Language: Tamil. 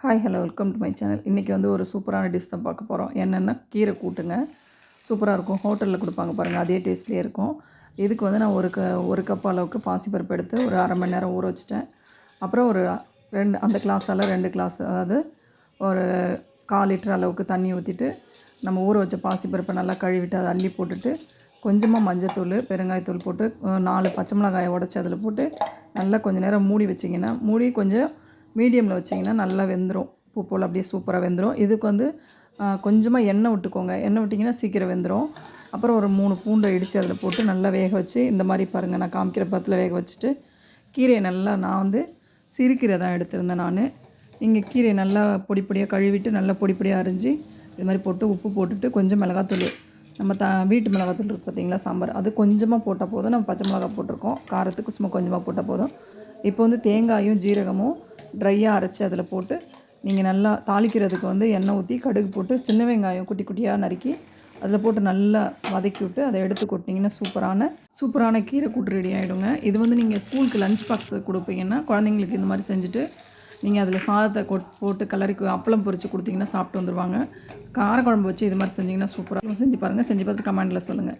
Hi hello welcome to my channel. இன்றைக்கி வந்து ஒரு சூப்பரான டிஷ் தான் பார்க்க போகிறோம். என்னென்னா கீரை கூட்டுங்க. சூப்பராக இருக்கும். ஹோட்டலில் கொடுப்பாங்க பாருங்கள், அதே டேஸ்ட்லேயே இருக்கும். இதுக்கு வந்து நான் ஒரு கப் அளவுக்கு பாசிப்பருப்பு எடுத்து ஒரு அரை மணி நேரம் ஊற வச்சுட்டேன். அப்புறம் ஒரு அந்த கிளாஸால் 2 கிளாஸ், அதாவது ஒரு 1/4 லிட்டர் அளவுக்கு தண்ணி ஊற்றிட்டு நம்ம ஊற வச்ச பாசிப்பருப்பை நல்லா கழுவிட்டு அதை அள்ளி போட்டுட்டு கொஞ்சமாக மஞ்சத்தூள், பெருங்காயத்தூள் போட்டு 4 பச்சை மிளகாயை உடச்சி அதில் போட்டு நல்லா கொஞ்சம் நேரம் மூடி வச்சிங்கன்னா, மூடி கொஞ்சம் மீடியமில் வச்சிங்கன்னா நல்லா வெந்துடும். பூ போல் அப்படியே சூப்பராக வெந்துடும். இதுக்கு வந்து கொஞ்சமாக எண்ணெய் விட்டுக்கோங்க. எண்ணெய் விட்டிங்கன்னா சீக்கிரம் வெந்துடும். அப்புறம் ஒரு 3 பூண்டை இடித்து அதில் போட்டு நல்லா வேக வச்சு, இந்த மாதிரி பாருங்கள், நான் காமிக்கிற பத்தில் வேக வச்சுட்டு கீரையை நல்லா, நான் வந்து சிறுகீரை தான் எடுத்திருந்தேன் நான். நீங்கள் கீரையை நல்லா பொடி பொடியாக கழுவிட்டு நல்லா பொடி பொடியாக அரிஞ்சு இது மாதிரி போட்டு உப்பு போட்டுட்டு கொஞ்சம் மிளகாத்தூள், நம்ம வீட்டு மிளகாத்தூள் இருக்குது பார்த்தீங்களா, சாம்பார், அது கொஞ்சமாக போட்டால் போதும். நம்ம பச்சை மிளகா போட்டிருக்கோம், காரத்துக்கு சும்மா கொஞ்சமாக போட்டால் போதும். இப்போ வந்து தேங்காயும் ஜீரகமும் ட்ரையாக அரைச்சி அதில் போட்டு நீங்கள் நல்லா தாளிக்கிறதுக்கு வந்து எண்ணெய் ஊற்றி கடுகு போட்டு சின்ன வெங்காயம் குட்டி குட்டியாக நறுக்கி அதில் போட்டு நல்லா வதக்கி விட்டு அதை எடுத்து கொட்டிங்கன்னா சூப்பரான கீரை கூட்டு ரெடி ஆகிடுங்க. இது வந்து நீங்கள் ஸ்கூலுக்கு லஞ்ச் பாக்ஸ் கொடுப்பீங்கன்னா குழந்தைங்களுக்கு இந்த மாதிரி செஞ்சுட்டு நீங்கள் அதில் சாதத்தை போட்டு கலரிக்கு அப்பளம் பொரித்து கொடுத்தீங்கன்னா சாப்பிட்டு வந்துடுவாங்க. காரக்குழம்பு வச்சு இது மாதிரி செஞ்சிங்கன்னா சூப்பராக செஞ்சு பாருங்கள். செஞ்சு பார்த்துட்டு கமெண்டில் சொல்லுங்கள்.